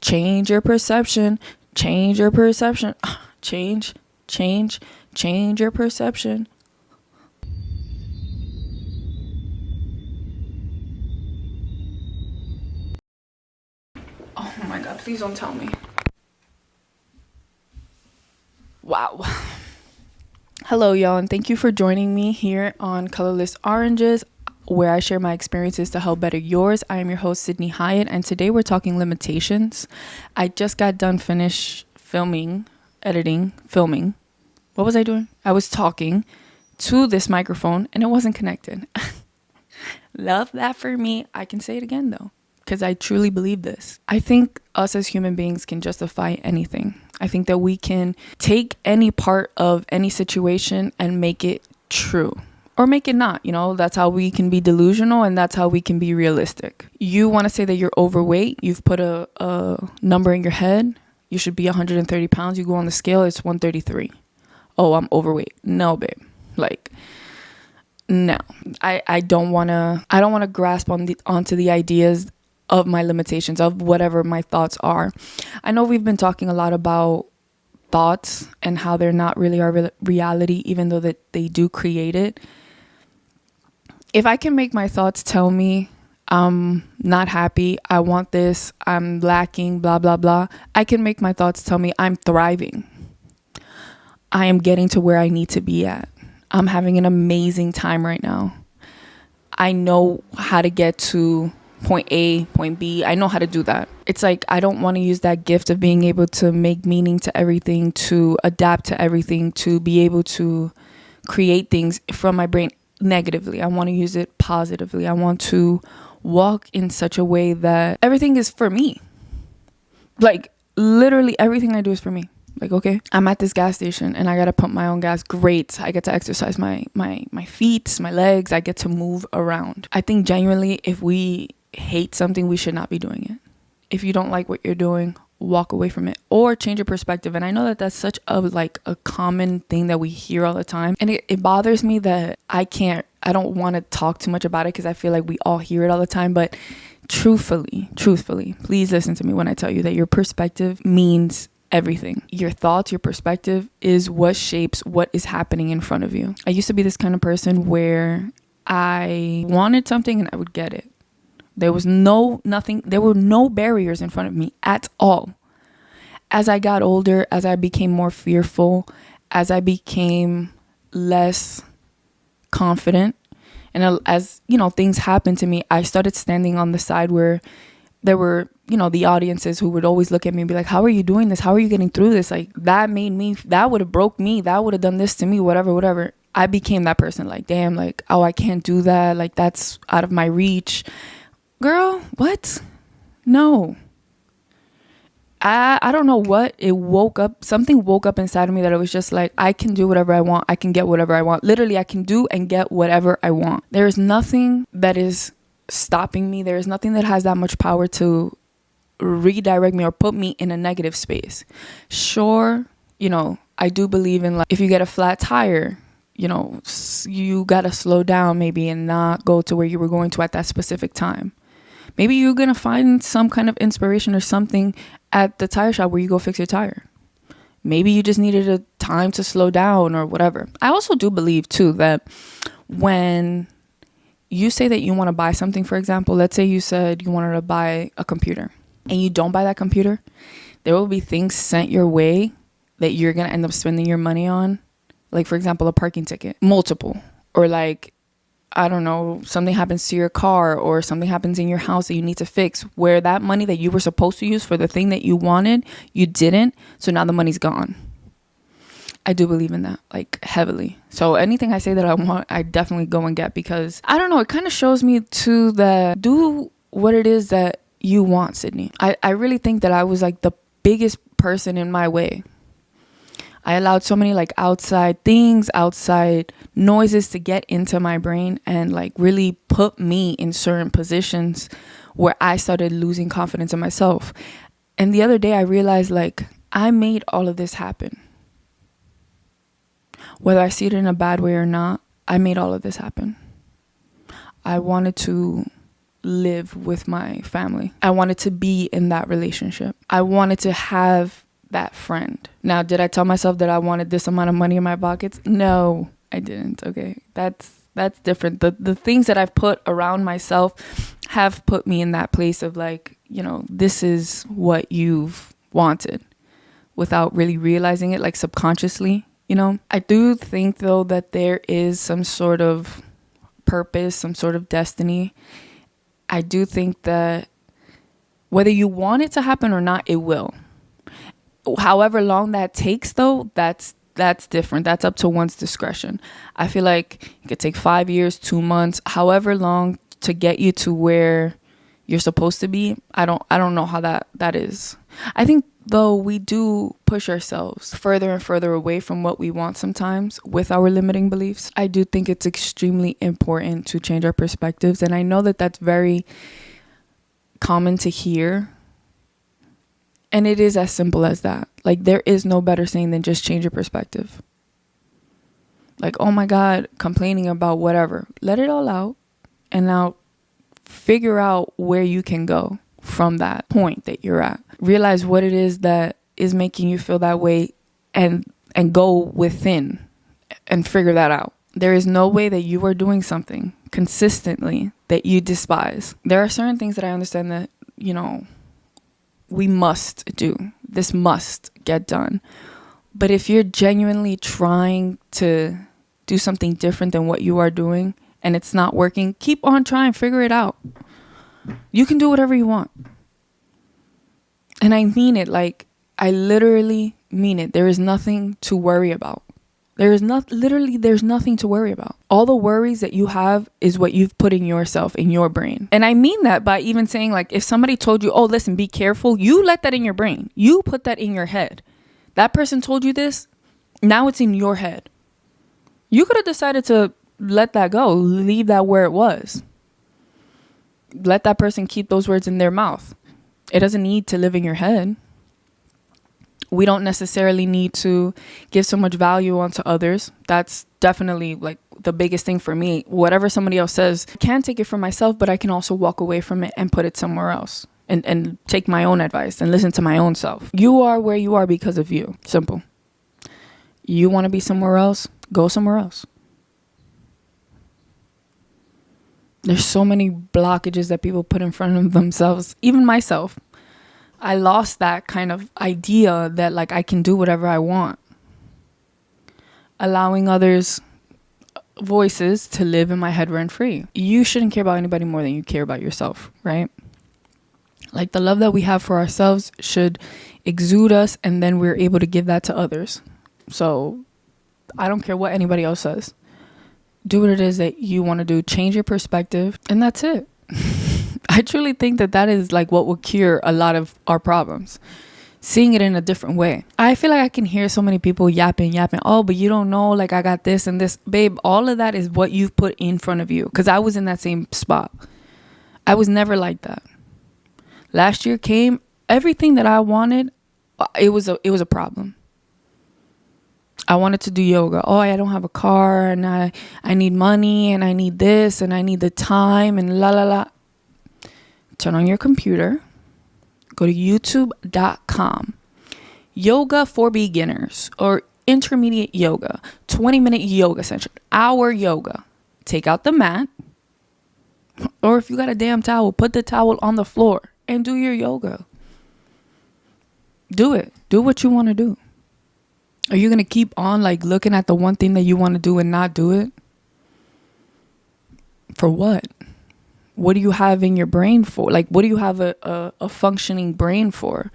Change your perception. Change your perception. Change your perception. Oh my God, please don't tell me. Wow. Hello, y'all, and thank you for joining me here on Colorless Oranges, where I share my experiences to help better yours. I am your host, Sydney Hyatt, and today we're talking limitations. I just got done filming. What was I doing? I was talking to this microphone and it wasn't connected. Love that for me. I can say it again though, because I truly believe this. I think us as human beings can justify anything. I think that we can take any part of any situation and make it true or make it not. That's how we can be delusional, and that's how we can be realistic. You want to say that you're overweight. You've put a number in your head. You should be 130 pounds. You go on the scale, it's 133. Oh, I'm overweight. No, babe. No. I don't want to grasp onto the ideas of my limitations, of whatever my thoughts are. I know we've been talking a lot about thoughts and how they're not really our reality, even though that they do create it. If I can make my thoughts tell me I'm not happy, I want this, I'm lacking, blah, blah, blah, I can make my thoughts tell me I'm thriving. I am getting to where I need to be at. I'm having an amazing time right now. I know how to get to point A, point B. I know how to do that. It's like I don't want to use that gift of being able to make meaning to everything, to adapt to everything, to be able to create things from my brain negatively. I want to use it positively. I want to walk in such a way that everything is for me. Like literally everything I do is for me. Like, okay, I'm at this gas station and I got to pump my own gas. Great. I get to exercise my feet, my legs. I get to move around. I think genuinely, if we hate something, we should not be doing it. If you don't like what you're doing, walk away from it or change your perspective. And I know that that's such a common thing that we hear all the time. And it bothers me that I don't want to talk too much about it because I feel like we all hear it all the time. But truthfully, please listen to me when I tell you that your perspective means everything. Your thoughts, your perspective is what shapes what is happening in front of you. I used to be this kind of person where I wanted something and I would get it. There were no barriers in front of me at all. As I got older, as I became more fearful, as I became less confident, and as things happened to me, I started standing on the side where there were, the audiences who would always look at me and be like, how are you doing this? How are you getting through this? Like, that would have broke me. That would have done this to me, whatever. I became that person. Like, damn, like, oh, I can't do that. Like, that's out of my reach. Girl, what? No. I don't know what something woke up inside of me that it was just like, I can do whatever I want. I can get whatever I want. Literally, I can do and get whatever I want. There is nothing that is stopping me. There is nothing that has that much power to redirect me or put me in a negative space. Sure, I do believe in, like, if you get a flat tire, you gotta slow down maybe and not go to where you were going to at that specific time. Maybe you're gonna find some kind of inspiration or something at the tire shop where you go fix your tire. Maybe you just needed a time to slow down or whatever. I also do believe too that when you say that you want to buy something, for example, let's say you said you wanted to buy a computer and you don't buy that computer, there will be things sent your way that you're going to end up spending your money on. Like, for example, a parking ticket, multiple, or like, I don't know, something happens to your car or something happens in your house that you need to fix, where that money that you were supposed to use for the thing that you wanted, you didn't. So now the money's gone. I do believe in that, like, heavily. So anything I say that I want, I definitely go and get, because I don't know, it kind of shows me too that do what it is that you want, Sydney. I really think that I was like the biggest person in my way. I allowed so many like outside things, outside noises to get into my brain and like really put me in certain positions where I started losing confidence in myself. And the other day I realized, like, I made all of this happen. Whether I see it in a bad way or not, I made all of this happen. I wanted to live with my family. I wanted to be in that relationship. I wanted to have that friend. Now, did I tell myself that I wanted this amount of money in my pockets? No, I didn't. Okay. That's different. The things that I've put around myself have put me in that place of like, this is what you've wanted without really realizing it, like subconsciously, I do think though that there is some sort of purpose, some sort of destiny. I do think that whether you want it to happen or not, it will. However long that takes though, that's different. That's up to one's discretion. I feel like it could take 5 years, 2 months, however long to get you to where you're supposed to be. I don't know how that is. I think though we do push ourselves further and further away from what we want sometimes with our limiting beliefs. I do think it's extremely important to change our perspectives. And I know that that's very common to hear. And it is as simple as that. Like, there is no better saying than just change your perspective. Like, oh my God, complaining about whatever. Let it all out. And now figure out where you can go from that point that you're at. Realize what it is that is making you feel that way and go within and figure that out. There is no way that you are doing something consistently that you despise. There are certain things that I understand that, we must do. This must get done. But if you're genuinely trying to do something different than what you are doing and it's not working, keep on trying, figure it out. You can do whatever you want. And I mean it, like, I literally mean it. There is nothing to worry about. There's nothing to worry about. All the worries that you have is what you've put in yourself, in your brain. And I mean that by even saying, like, if somebody told you, oh, listen, be careful, you let that in your brain. You put that in your head. That person told you this. Now it's in your head. You could have decided to let that go, leave that where it was. Let that person keep those words in their mouth. It doesn't need to live in your head. We don't necessarily need to give so much value onto others. That's definitely like the biggest thing for me. Whatever somebody else says, I can take it for myself, but I can also walk away from it and put it somewhere else and take my own advice and listen to my own self. You are where you are because of you. Simple. You want to be somewhere else? Go somewhere else. There's so many blockages that people put in front of themselves, even myself. I lost that kind of idea that like I can do whatever I want. Allowing others' voices to live in my head rent free. You shouldn't care about anybody more than you care about yourself, right? Like the love that we have for ourselves should exude us, and then we're able to give that to others. So I don't care what anybody else says. Do what it is that you want to do. Change your perspective, and that's it. I truly think that is like what will cure a lot of our problems. Seeing it in a different way. I feel like I can hear so many people yapping. Oh, but you don't know, like I got this and this. Babe, all of that is what you've put in front of you. Because I was in that same spot. I was never like that. Last year came, everything that I wanted, it was a problem. I wanted to do yoga. Oh, I don't have a car, and I need money, and I need this, and I need the time, and la la la. Turn on your computer, go to youtube.com, yoga for beginners or intermediate yoga, 20-minute yoga session, hour yoga. Take out the mat, or if you got a damn towel, put the towel on the floor and do your yoga. Do it. Do what you want to do. Are you going to keep on like looking at the one thing that you want to do and not do it? For what? What do you have in your brain for? Like, what do you have a functioning brain for?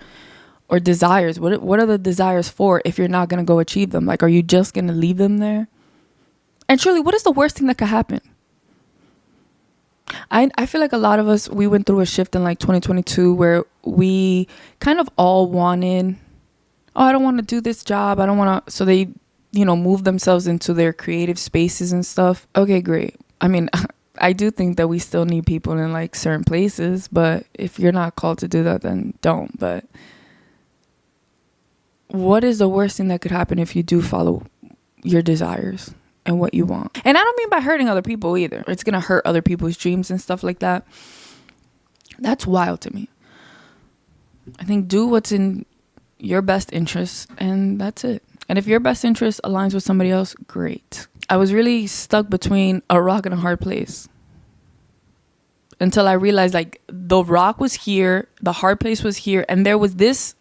Or desires? What are the desires for if you're not going to go achieve them? Like, are you just going to leave them there? And truly, what is the worst thing that could happen? I feel like a lot of us, we went through a shift in like 2022 where we kind of all wanted, oh, I don't want to do this job. I don't want to. So they, move themselves into their creative spaces and stuff. Okay, great. I mean, I do think that we still need people in like certain places, but if you're not called to do that, then don't. But what is the worst thing that could happen if you do follow your desires and what you want? And I don't mean by hurting other people either. It's going to hurt other people's dreams and stuff like that. That's wild to me. I think do what's in your best interest, and that's it. And if your best interest aligns with somebody else, great. I was really stuck between a rock and a hard place until I realized like the rock was here, the hard place was here, and there was this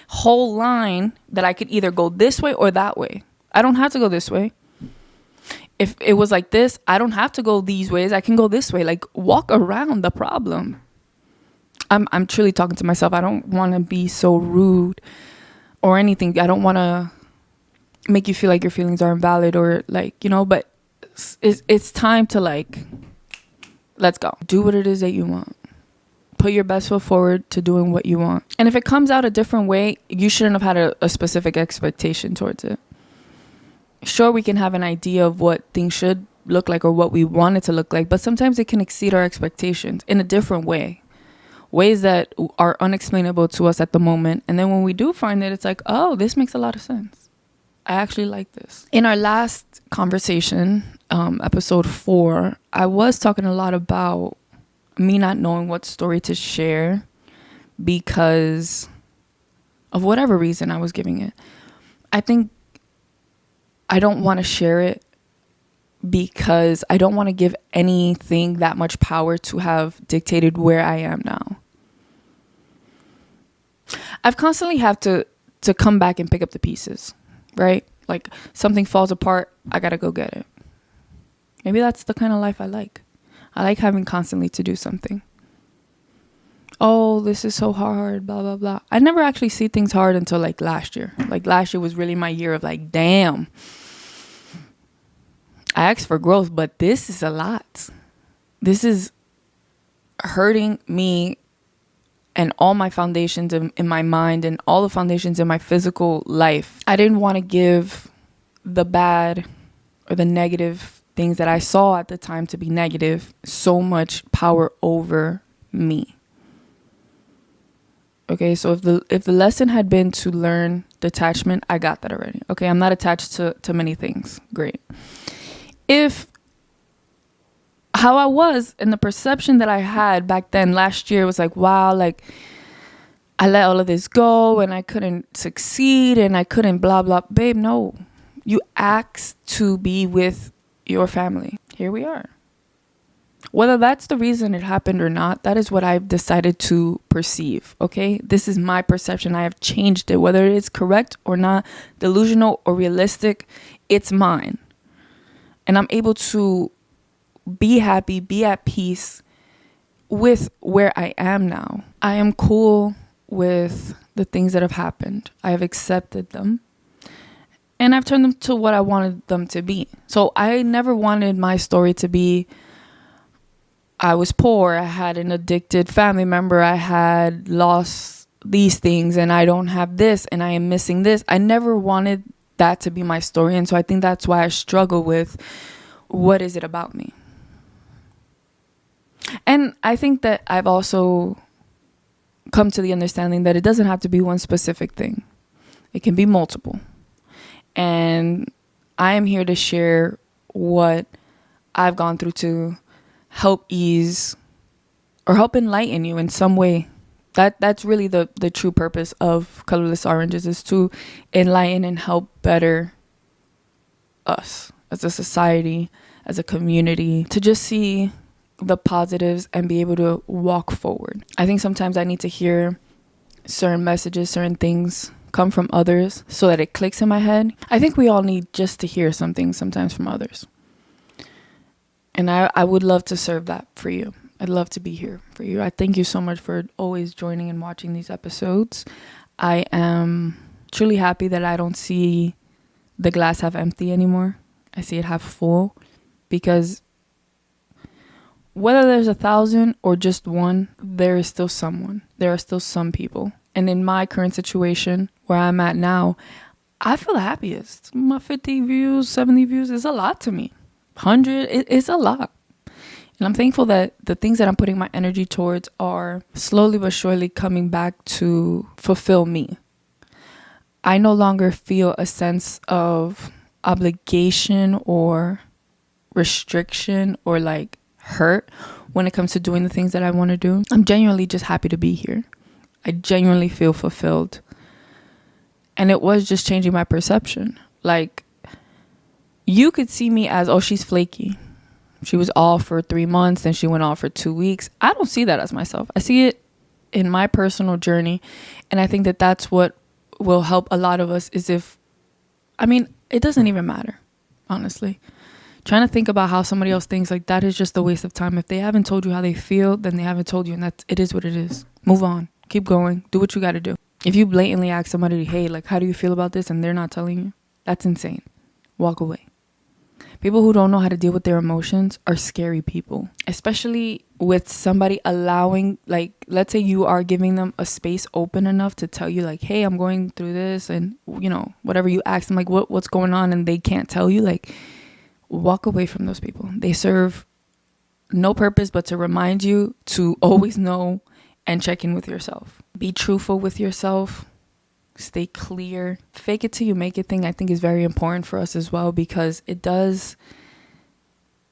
whole line that I could either go this way or that way. I don't have to go this way. If it was like this, I don't have to go these ways. I can go this way. Like, walk around the problem. I'm truly talking to myself. I don't want to be so rude or anything. I don't want to make you feel like your feelings are invalid or like, you know, but it's time to like, let's go. Do what it is that you want. Put your best foot forward to doing what you want. And if it comes out a different way, you shouldn't have had a specific expectation towards it. Sure, we can have an idea of what things should look like or what we want it to look like, but sometimes it can exceed our expectations in a different way. Ways that are unexplainable to us at the moment. And then when we do find it, it's like, oh, this makes a lot of sense. I actually like this. In our last conversation, episode 4, I was talking a lot about me not knowing what story to share because of whatever reason I was giving it. I think I don't want to share it because I don't want to give anything that much power to have dictated where I am now. I've constantly have to come back and pick up the pieces, right? Like something falls apart, I gotta go get it. Maybe that's the kind of life I like. I like having constantly to do something. Oh, this is so hard, blah, blah, blah. I never actually see things hard until like last year. Like last year was really my year of like, damn. I asked for growth, but this is a lot. This is hurting me and all my foundations in my mind and all the foundations in my physical life. I didn't want to give the bad or the negative things that I saw at the time to be negative so much power over me. Okay, so if the lesson had been to learn detachment, I got that already. Okay, I'm not attached to many things. Great. If how I was and the perception that I had back then last year was like, wow, like I let all of this go and I couldn't succeed and I couldn't blah, blah. Babe, no. You asked to be with your family. Here we are. Whether that's the reason it happened or not, that is what I've decided to perceive, okay? This is my perception. I have changed it. Whether it is correct or not, delusional or realistic, it's mine. And I'm able to be happy, be at peace with where I am now. I am cool with the things that have happened. I have accepted them. And I've turned them to what I wanted them to be. So I never wanted my story to be, I was poor, I had an addicted family member, I had lost these things, and I don't have this, and I am missing this. I never wanted that to be my story. And so I think that's why I struggle with, what is it about me? And I think that I've also come to the understanding that it doesn't have to be one specific thing. It can be multiple. And I am here to share what I've gone through to help ease or help enlighten you in some way. That's really the true purpose of Colorless Oranges, is to enlighten and help better us as a society, as a community, to just see the positives and be able to walk forward. I think sometimes I need to hear certain messages, certain things come from others so that it clicks in my head. I think we all need just to hear something sometimes from others. And I would love to serve that for you. I'd love to be here for you. I thank you so much for always joining and watching these episodes. I am truly happy that I don't see the glass half empty anymore. I see it half full, because whether there's 1,000 or just one, there is still someone. There are still some people. And in my current situation where I'm at now, I feel the happiest. My 50 views, 70 views is a lot to me. 100 is a lot. And I'm thankful that the things that I'm putting my energy towards are slowly but surely coming back to fulfill me. I no longer feel a sense of obligation or restriction or like hurt when it comes to doing the things that I want to do. I'm genuinely just happy to be here. I genuinely feel fulfilled. And it was just changing my perception. Like, you could see me as, oh, she's flaky. She was off for 3 months, then she went off for 2 weeks. I don't see that as myself. I see it in my personal journey. And I think that that's what will help a lot of us is if, it doesn't even matter, honestly. Trying to think about how somebody else thinks, like, that is just a waste of time. If they haven't told you how they feel, then they haven't told you, and it is what it is. Move on. Keep going. Do what you got to do. If you blatantly ask somebody, hey, like, how do you feel about this? And they're not telling you, that's insane. Walk away. People who don't know how to deal with their emotions are scary people, especially with somebody allowing, like, let's say you are giving them a space open enough to tell you, like, hey, I'm going through this, and, whatever you ask them, like, what's going on, and they can't tell you, like, walk away from those people. They serve no purpose but to remind you to always know and check in with yourself. Be truthful with yourself. Stay clear. Fake it till you make it thing, I think, is very important for us as well, because it does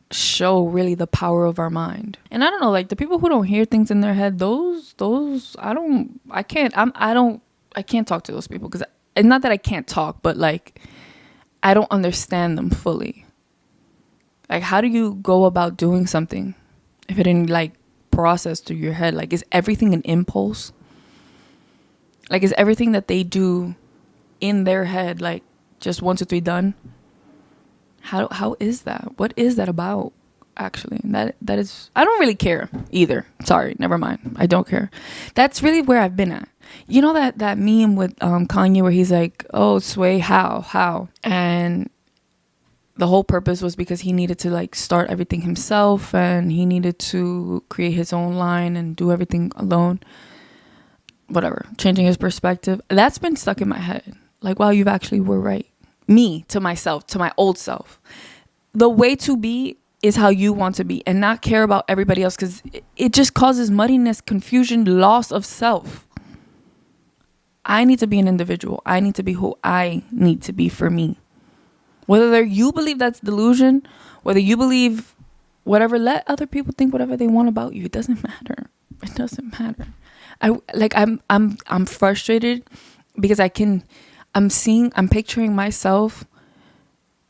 show really the power of our mind. And I don't know, like, the people who don't hear things in their head, those I can't talk to those people, because it's not that I can't talk, but, like, I don't understand them fully. Like, how do you go about doing something if it didn't, like, process through your head? Like, is everything an impulse? Like, is everything that they do in their head, like, just 1, 2, 3 done? How is that? What is that about, actually? That is, I don't really care either. Sorry, never mind. I don't care. That's really where I've been at. You know that meme with Kanye where he's like, oh, Sway, how? And the whole purpose was because he needed to, like, start everything himself, and he needed to create his own line and do everything alone. Whatever, changing his perspective. That's been stuck in my head. Like, wow, you actually were right. Me, to myself, to my old self. The way to be is how you want to be, and not care about everybody else, because it just causes muddiness, confusion, loss of self. I need to be an individual. I need to be who I need to be for me. Whether you believe that's delusion, whether you believe whatever, let other people think whatever they want about you. It doesn't matter. It doesn't matter. I'm frustrated because I'm picturing myself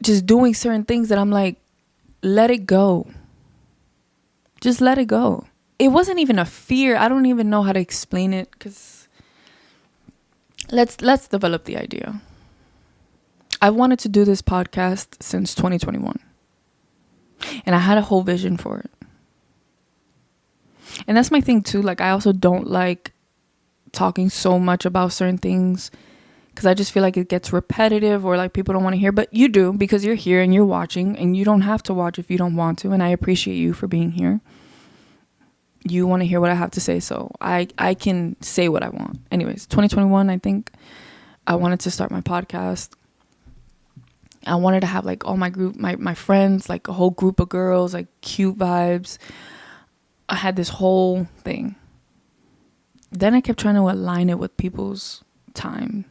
just doing certain things that I'm like, let it go. Just let it go. It wasn't even a fear. I don't even know how to explain it, because let's develop the idea. I wanted to do this podcast since 2021, and I had a whole vision for it. And that's my thing too. Like, I also don't like talking so much about certain things, because I just feel like it gets repetitive, or like people don't want to hear, but you do, because you're here and you're watching, and you don't have to watch if you don't want to. And I appreciate you for being here. You want to hear what I have to say, so I can say what I want. Anyways, 2021, I think I wanted to start my podcast. I wanted to have, like, all my group, my friends, like a whole group of girls, like cute vibes. I had this whole thing. Then I kept trying to align it with people's time,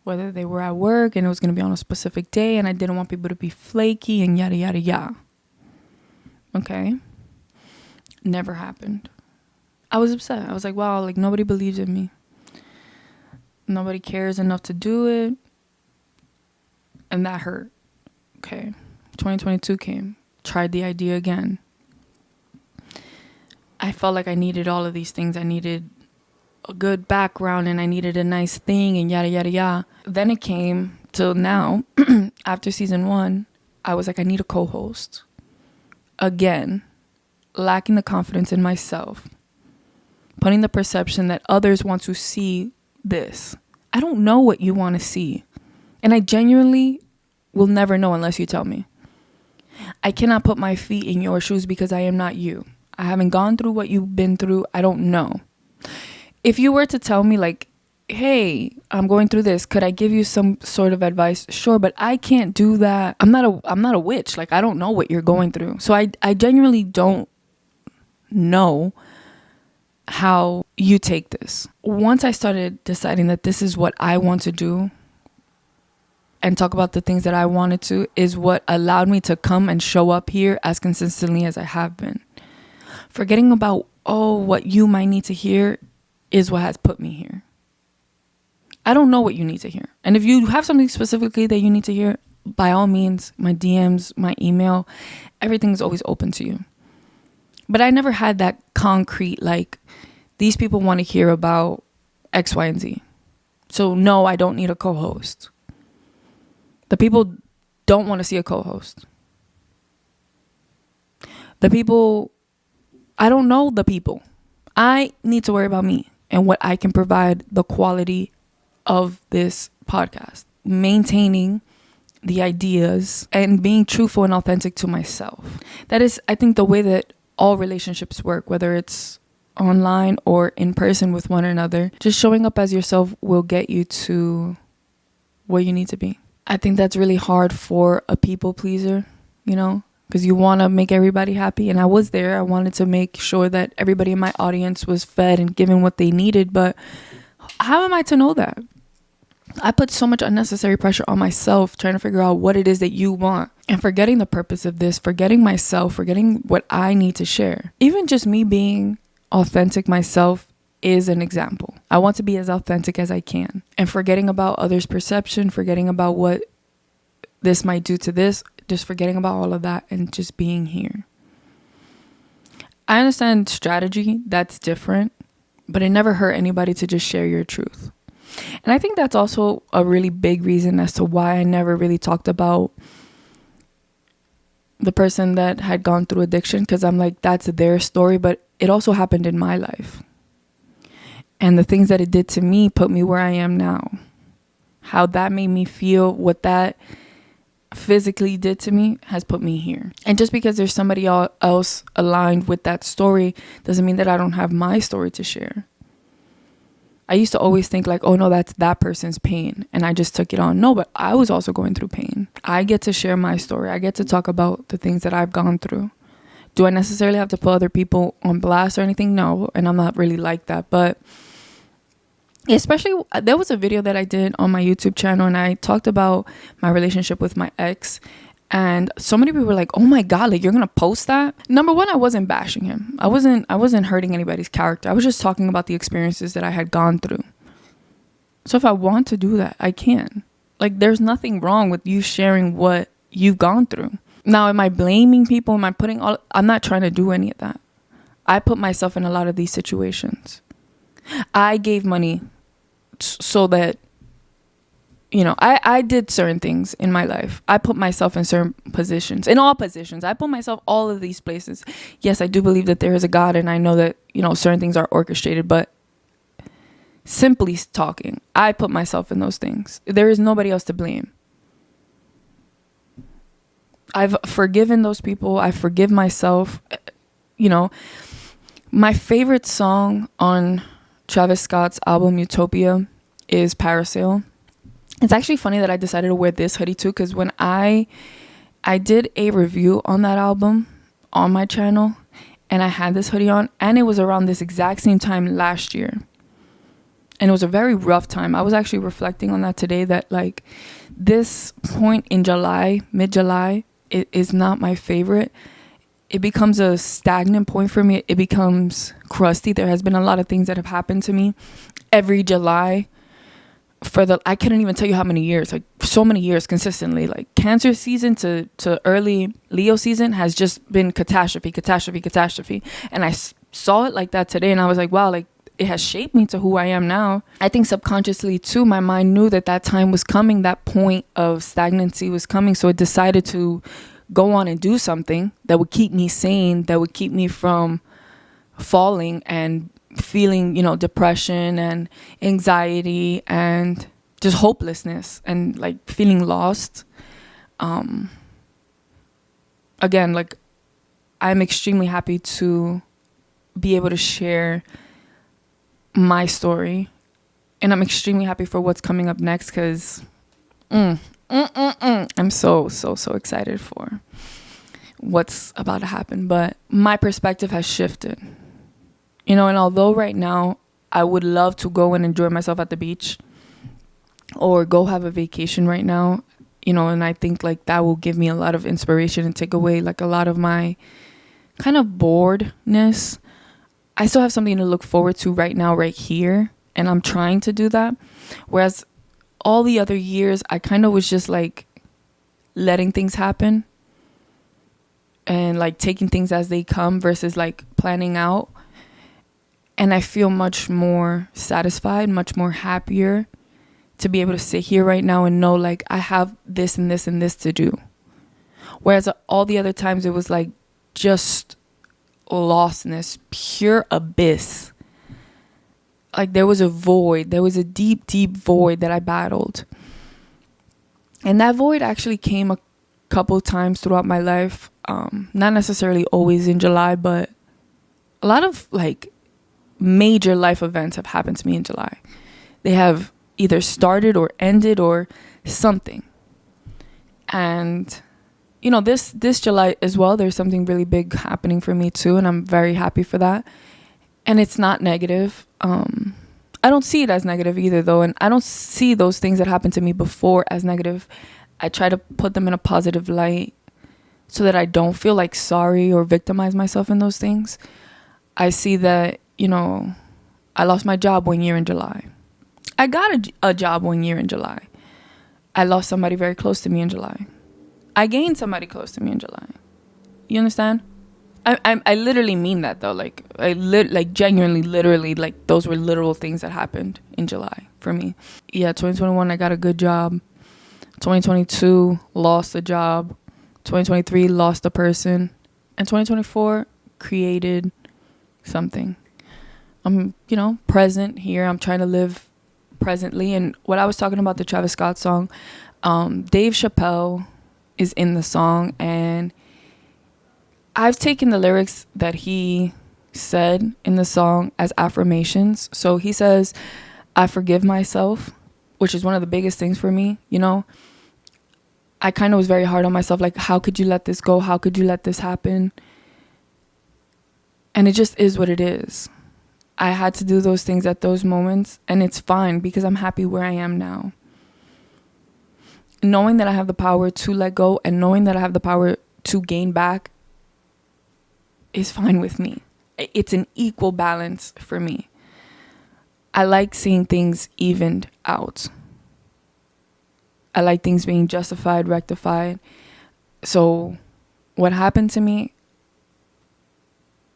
whether they were at work and it was going to be on a specific day, and I didn't want people to be flaky and yada, yada, yada. Okay. Never happened. I was upset. I was like, wow, like, nobody believes in me. Nobody cares enough to do it. And that hurt. Okay. 2022 came. Tried the idea again. I felt like I needed all of these things. I needed a good background, and I needed a nice thing, and yada, yada, yada. Then it came till now, after season 1, I was like, I need a co-host. Again, lacking the confidence in myself. Putting the perception that others want to see this. I don't know what you want to see. And I genuinely will never know unless you tell me. I cannot put my feet in your shoes because I am not you. I haven't gone through what you've been through. I don't know. If you were to tell me, like, hey, I'm going through this, could I give you some sort of advice? Sure, but I can't do that. I'm not a witch. Like, I don't know what you're going through. So I genuinely don't know how you take this. Once I started deciding that this is what I want to do, and talk about the things that I wanted to is what allowed me to come and show up here as consistently as I have been. Forgetting about, what you might need to hear is what has put me here. I don't know what you need to hear. And if you have something specifically that you need to hear, by all means, my DMs, my email, everything's always open to you. But I never had that concrete, like, these people want to hear about X, Y, and Z. So no, I don't need a co-host. The people don't want to see a co-host. I don't know the people. I need to worry about me and what I can provide, the quality of this podcast, maintaining the ideas and being truthful and authentic to myself. That is, I think, the way that all relationships work, whether it's online or in person with one another. Just showing up as yourself will get you to where you need to be. I think that's really hard for a people pleaser, because you want to make everybody happy. And I was there. I wanted to make sure that everybody in my audience was fed and given what they needed. But how am I to know that? I put so much unnecessary pressure on myself trying to figure out what it is that you want, and forgetting the purpose of this, forgetting myself, forgetting what I need to share. Even just me being authentic myself is an example. I want to be as authentic as I can, and forgetting about others' perception, forgetting about what this might do to this, just forgetting about all of that and just being here. I understand strategy, that's different, but it never hurt anybody to just share your truth. And I think that's also a really big reason as to why I never really talked about the person that had gone through addiction, because I'm like, that's their story, but it also happened in my life. And the things that it did to me put me where I am now. How that made me feel, what that physically did to me has put me here. And just because there's somebody else aligned with that story doesn't mean that I don't have my story to share. I used to always think like, oh no, that's that person's pain, and I just took it on. No, but I was also going through pain. I get to share my story. I get to talk about the things that I've gone through. Do I necessarily have to put other people on blast or anything? No, and I'm not really like that. But especially, there was a video that I did on my YouTube channel, and I talked about my relationship with my ex. And so many people were like, oh my God, like, you're going to post that? Number one, I wasn't bashing him. I wasn't hurting anybody's character. I was just talking about the experiences that I had gone through. So if I want to do that, I can. Like, there's nothing wrong with you sharing what you've gone through. Now, am I blaming people? I'm not trying to do any of that. I put myself in a lot of these situations. I gave money so that, I did certain things in my life. I put myself in certain positions, in all positions. I put myself all of these places. Yes, I do believe that there is a God, and I know that, certain things are orchestrated, but simply talking, I put myself in those things. There is nobody else to blame. I've forgiven those people. I forgive myself. My favorite song on Travis Scott's album Utopia is Parasail. It's actually funny that I decided to wear this hoodie too, because when I did a review on that album on my channel, and I had this hoodie on, and it was around this exact same time last year, and it was a very rough time. I was actually reflecting on that today, that like this point in July, mid-July, it is not my favorite. It becomes a stagnant point for me. It becomes crusty. There has been a lot of things that have happened to me every July. I couldn't even tell you how many years, like so many years consistently. Like Cancer season to early Leo season has just been catastrophe. And I saw it like that today, and I was like, wow, like it has shaped me to who I am now. I think subconsciously too, my mind knew that time was coming, that point of stagnancy was coming. So it decided to go on and do something that would keep me sane, that would keep me from falling and feeling, depression and anxiety and just hopelessness and like feeling lost. Again, like I'm extremely happy to be able to share my story, and I'm extremely happy for what's coming up next, because I'm so excited for what's about to happen. But my perspective has shifted. And although right now I would love to go and enjoy myself at the beach or go have a vacation right now, And I think like that will give me a lot of inspiration and take away like a lot of my kind of boredness. I still have something to look forward to right now, right here, and I'm trying to do that. Whereas all the other years, I kind of was just like letting things happen and like taking things as they come versus like planning out. And I feel much more satisfied, much more happier to be able to sit here right now and know like I have this and this and this to do. Whereas all the other times it was like just lostness, pure abyss. Like there was a void, there was a deep, deep void that I battled. And that void actually came a couple times throughout my life. Not necessarily always in July, but a lot of like major life events have happened to me in July. They have either started or ended or something. And this July as well, there's something really big happening for me too, and I'm very happy for that. And it's not negative. I don't see it as negative either though, and I don't see those things that happened to me before as negative. I try to put them in a positive light so that I don't feel like sorry or victimize myself in those things. I see that, I lost my job 1 year in July. I got a job 1 year in July. I lost somebody very close to me in July. I gained somebody close to me in July. You understand? I literally mean that though. Like genuinely, literally, like those were literal things that happened in July for me. Yeah, 2021, I got a good job. 2022, lost a job. 2023, lost a person. And 2024, created something. I'm, present here. I'm trying to live presently. And what I was talking about, the Travis Scott song, Dave Chappelle is in the song, and I've taken the lyrics that he said in the song as affirmations. So he says, I forgive myself, which is one of the biggest things for me. I kind of was very hard on myself. Like, how could you let this go? How could you let this happen? And it just is what it is. I had to do those things at those moments, and it's fine because I'm happy where I am now. Knowing that I have the power to let go and knowing that I have the power to gain back is fine with me. It's an equal balance for me. I like seeing things evened out. I like things being justified, rectified. So what happened to me,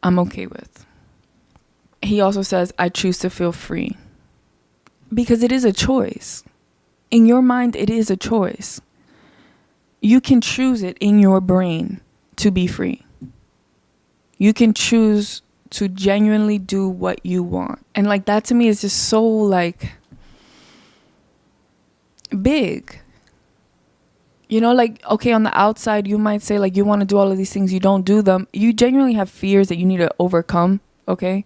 I'm okay with. He also says, I choose to feel free. Because it is a choice. In your mind, it is a choice. You can choose it in your brain to be free. You can choose to genuinely do what you want. And like that to me is just so like big. Like, okay, on the outside, you might say like you want to do all of these things, you don't do them. You genuinely have fears that you need to overcome, okay?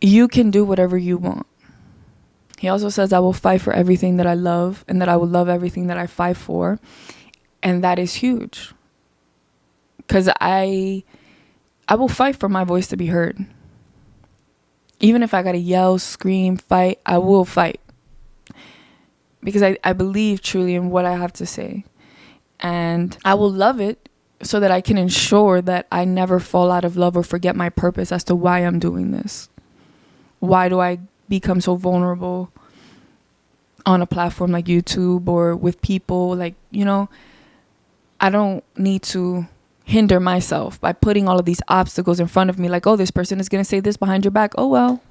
You can do whatever you want. He also says, I will fight for everything that I love and that I will love everything that I fight for. And that is huge. Because I will fight for my voice to be heard. Even if I got to yell, scream, fight, I will fight. Because I believe truly in what I have to say. And I will love it so that I can ensure that I never fall out of love or forget my purpose as to why I'm doing this. Why do I become so vulnerable on a platform like YouTube or with people? Like, I don't need to hinder myself by putting all of these obstacles in front of me. Like, oh, this person is going to say this behind your back. Oh, well,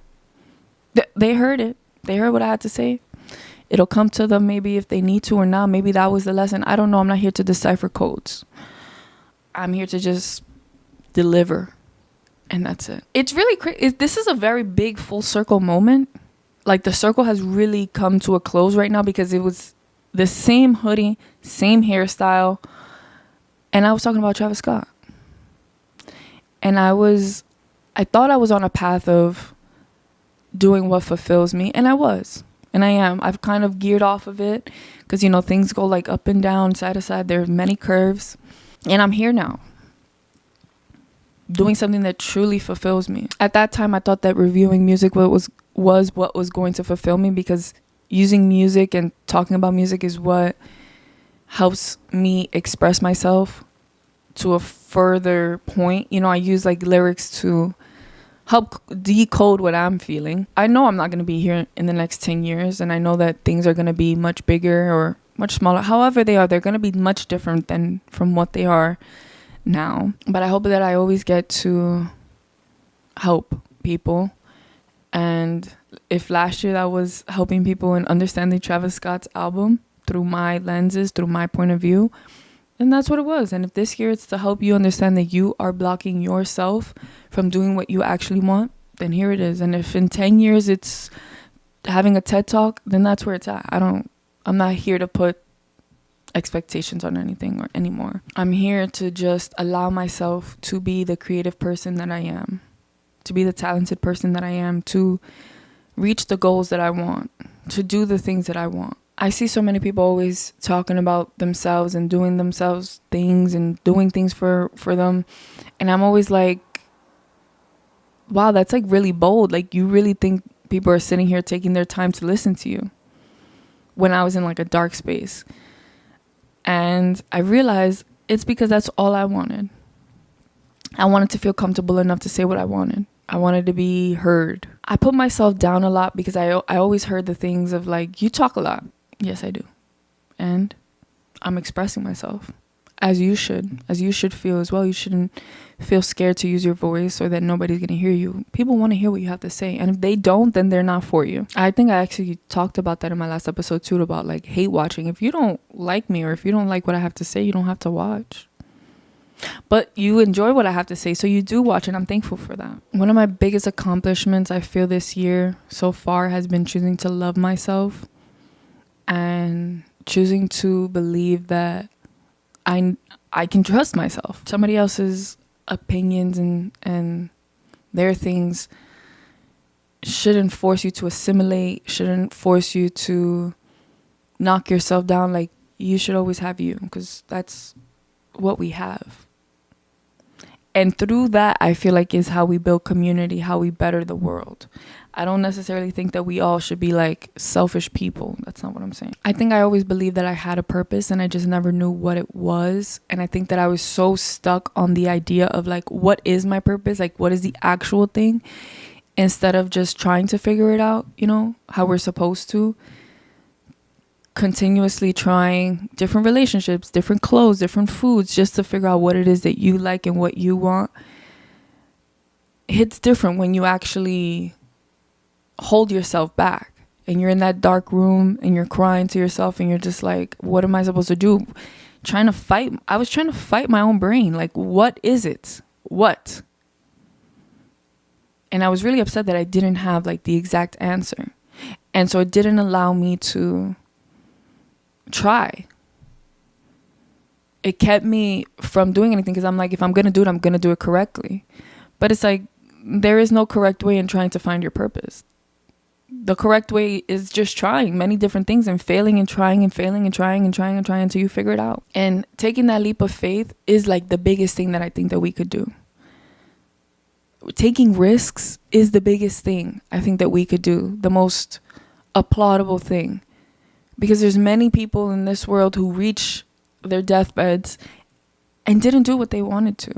they heard it. They heard what I had to say. It'll come to them maybe if they need to or not. Maybe that was the lesson. I don't know. I'm not here to decipher codes. I'm here to just deliver. And that's it. It's really crazy. This is a very big full circle moment. Like the circle has really come to a close right now because it was the same hoodie, same hairstyle. And I was talking about Travis Scott. And I thought I was on a path of doing what fulfills me. And I was. And I am. I've kind of geared off of it because, things go like up and down, side to side. There are many curves. And I'm here now, doing something that truly fulfills me. At that time, I thought that reviewing music was what was going to fulfill me because using music and talking about music is what helps me express myself to a further point. You know, I use like lyrics to help decode what I'm feeling. I know I'm not going to be here in the next 10 years, and I know that things are going to be much bigger or much smaller. However they are, they're going to be much different than from what they are now. But I hope that I always get to help people. And if last year that was helping people in understanding Travis Scott's album through my lenses, through my point of view, then that's what it was. And if this year it's to help you understand that you are blocking yourself from doing what you actually want, then here it is. And if in 10 years it's having a TED Talk, then that's where it's at. I'm not here to put expectations on anything or anymore. I'm here to just allow myself to be the creative person that I am, to be the talented person that I am, to reach the goals that I want, to do the things that I want. I see so many people always talking about themselves and doing themselves things and doing things for them. And I'm always like, wow, that's like really bold. Like, you really think people are sitting here taking their time to listen to you? When I was in like a dark space. And I realized it's because that's all I wanted. I wanted to feel comfortable enough to say what I wanted. I wanted to be heard. I put myself down a lot because I always heard the things of like, you talk a lot. Yes, I do. And I'm expressing myself as you should feel as well. You shouldn't feel scared to use your voice or that nobody's going to hear you. People want to hear what you have to say. And if they don't, then they're not for you. I think I actually talked about that in my last episode too, about like hate watching. If you don't like me or if you don't like what I have to say, you don't have to watch. But you enjoy what I have to say, so you do watch, and I'm thankful for that. One of my biggest accomplishments I feel this year so far has been choosing to love myself and choosing to believe that I can trust myself. Somebody else's opinions and their things shouldn't force you to assimilate, shouldn't force you to knock yourself down. Like, you should always have you, because that's what we have. And through that, I feel like is how we build community, how we better the world. I don't necessarily think that we all should be like selfish people. That's not what I'm saying. I think I always believed that I had a purpose and I just never knew what it was. And I think that I was so stuck on the idea of like, what is my purpose? Like, what is the actual thing? Instead of just trying to figure it out, you know, how we're supposed to. Continuously trying different relationships, different clothes, different foods, just to figure out what it is that you like and what you want. It's different when you actually hold yourself back and you're in that dark room and you're crying to yourself and you're just like, what am I supposed to do? I was trying to fight my own brain. Like, what is it? What? And I was really upset that I didn't have like the exact answer. And so it didn't allow me to try. It kept me from doing anything because I'm like, if I'm going to do it, I'm going to do it correctly. But it's like, there is no correct way in trying to find your purpose. The correct way is just trying many different things and failing and trying and failing and trying and trying and trying until you figure it out. And taking that leap of faith is like the biggest thing that I think that we could do. Taking risks is the biggest thing I think that we could do. The most applaudable thing. Because there's many people in this world who reach their deathbeds and didn't do what they wanted to.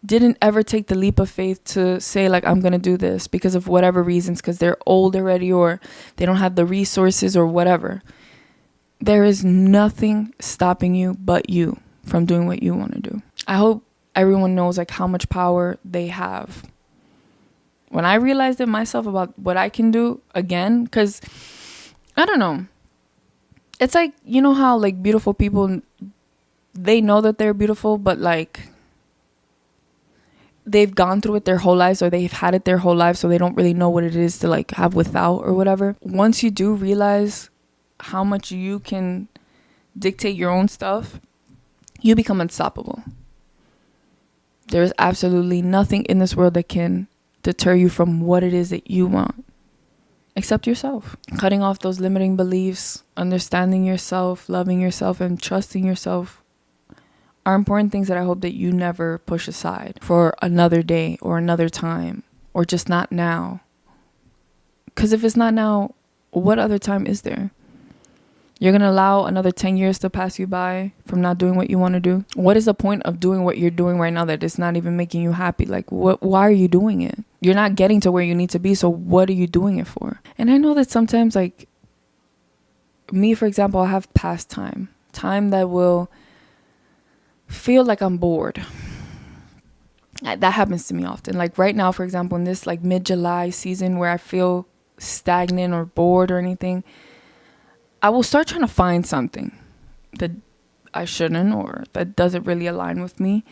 Didn't ever take the leap of faith to say, like, I'm going to do this because of whatever reasons, because they're old already or they don't have the resources or whatever. There is nothing stopping you but you from doing what you want to do. I hope everyone knows, like, how much power they have. When I realized it myself about what I can do again, because I don't know. It's like, you know how like beautiful people, they know that they're beautiful, but like they've gone through it their whole lives or they've had it their whole life, so they don't really know what it is to like have without or whatever. Once you do realize how much you can dictate your own stuff, you become unstoppable. There's absolutely nothing in this world that can deter you from what it is that you want. Except yourself. Cutting off those limiting beliefs, understanding yourself, loving yourself, and trusting yourself are important things that I hope that you never push aside for another day or another time or just not now. Because if it's not now, what other time is there? You're going to allow another 10 years to pass you by from not doing what you want to do? What is the point of doing what you're doing right now that is not even making you happy? Like, why are you doing it? You're not getting to where you need to be, so what are you doing it for? And I know that sometimes, like, me, for example, I have pastime. Time that will feel like I'm bored. That happens to me often. Like right now, for example, in this like mid-July season where I feel stagnant or bored or anything, I will start trying to find something that I shouldn't or that doesn't really align with me.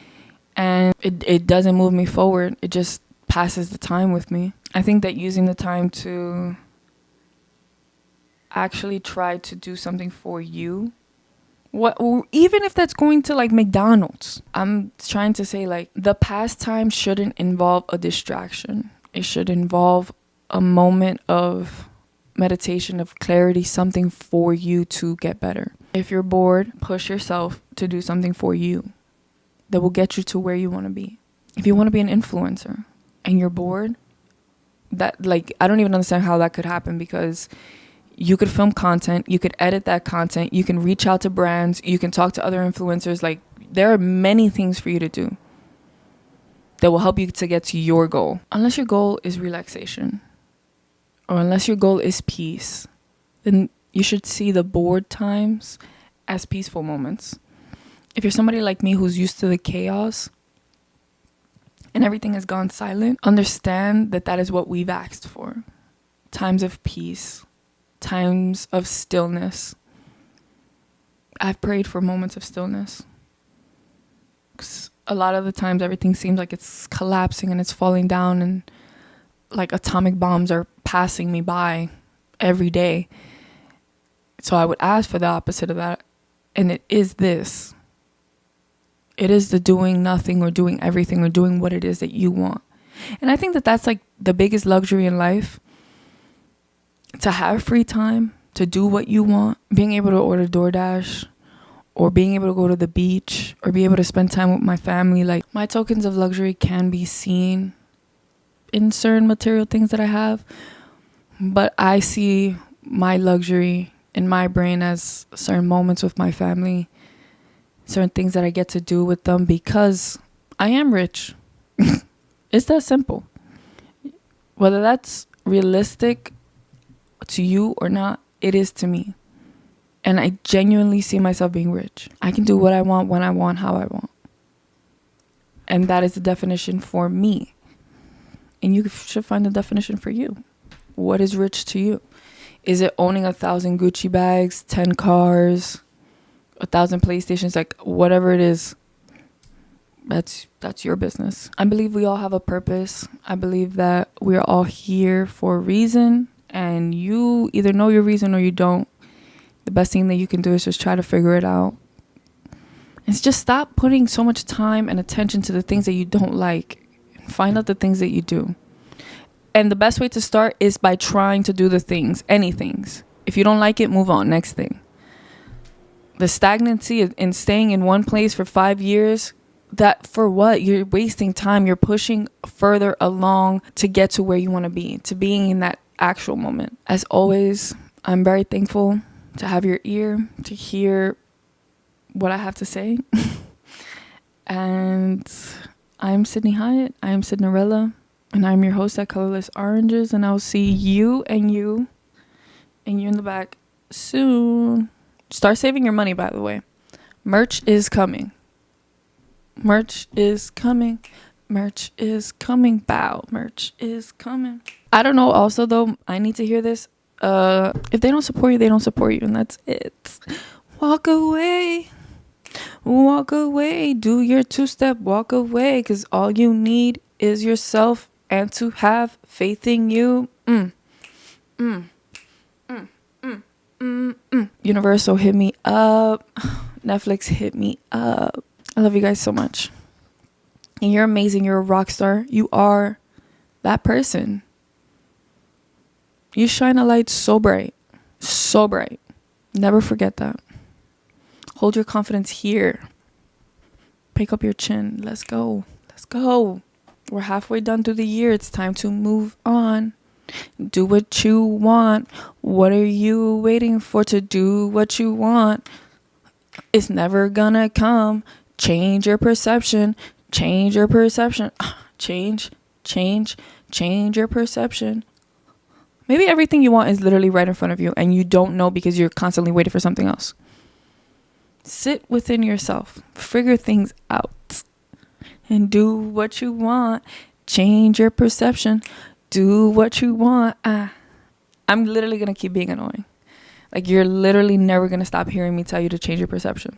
And it doesn't move me forward. It just passes the time with me. I think that using the time to actually try to do something for you, even if that's going to like McDonald's, I'm trying to say like the pastime shouldn't involve a distraction. It should involve a moment of meditation, of clarity, something for you to get better. If you're bored, push yourself to do something for you that will get you to where you want to be. If you want to be an influencer and you're bored, that like I don't even understand how that could happen, because you could film content, you could edit that content, you can reach out to brands, you can talk to other influencers. Like there are many things for you to do that will help you to get to your goal. Unless your goal is relaxation or unless your goal is peace, then you should see the bored times as peaceful moments. If you're somebody like me who's used to the chaos and everything has gone silent, understand that that is what we've asked for. Times of peace. Times of stillness. I've prayed for moments of stillness. 'Cause a lot of the times everything seems like it's collapsing and it's falling down and like atomic bombs are passing me by every day. So I would ask for the opposite of that. And it is this. It is the doing nothing or doing everything or doing what it is that you want. And I think that that's like the biggest luxury in life. To have free time, to do what you want, being able to order DoorDash or being able to go to the beach or be able to spend time with my family. Like my tokens of luxury can be seen in certain material things that I have, but I see my luxury in my brain as certain moments with my family, certain things that I get to do with them because I am rich. It's that simple. Whether that's realistic to you or not, it is to me. And I genuinely see myself being rich. I can do what I want, when I want, how I want. And that is the definition for me. And you should find the definition for you. What is rich to you? Is it owning 1,000 Gucci bags, 10 cars, 1,000 PlayStations, like whatever it is? That's your business. I believe we all have a purpose. I believe that we are all here for a reason. And you either know your reason or you don't. The best thing that you can do is just try to figure it out. It's just stop putting so much time and attention to the things that you don't like. Find out the things that you do. And the best way to start is by trying to do the things, any things. If you don't like it, move on, next thing. The stagnancy in staying in one place for 5 years, that for what? You're wasting time. You're pushing further along to get to where you want to be, to being in that actual moment. As always, I'm very thankful to have your ear, to hear what I have to say. And I'm Sydney Hyatt. I am Sydnerella, and I'm your host at Colorless Oranges, and I'll see you and you in the back soon. Start saving your money, by the way. Merch is coming. Merch is coming. Merch is coming. Bow. Merch is coming. I don't know. Also, though, I need to hear this. If they don't support you, they don't support you. And that's it. Walk away. Walk away. Do your two-step. Walk away. Because all you need is yourself and to have faith in you. Universal, hit me up. Netflix, hit me up. I love you guys so much. And you're amazing. You're a rock star. You are that person. You shine a light so bright. So bright. Never forget that. Hold your confidence here. Pick up your chin. Let's go. Let's go. We're halfway done through the year. It's time to move on. Do what you want. What are you waiting for to do what you want? It's never gonna come. Change your perception. Change your perception. Change, change your perception. Maybe everything you want is literally right in front of you and you don't know because you're constantly waiting for something else. Sit within yourself. Figure things out. And do what you want. Change your perception. Do what you want. I'm literally going to keep being annoying. Like, you're literally never going to stop hearing me tell you to change your perception.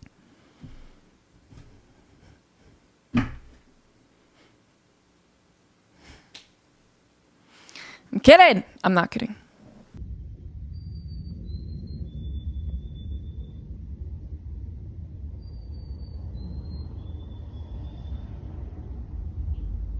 I'm kidding. I'm not kidding.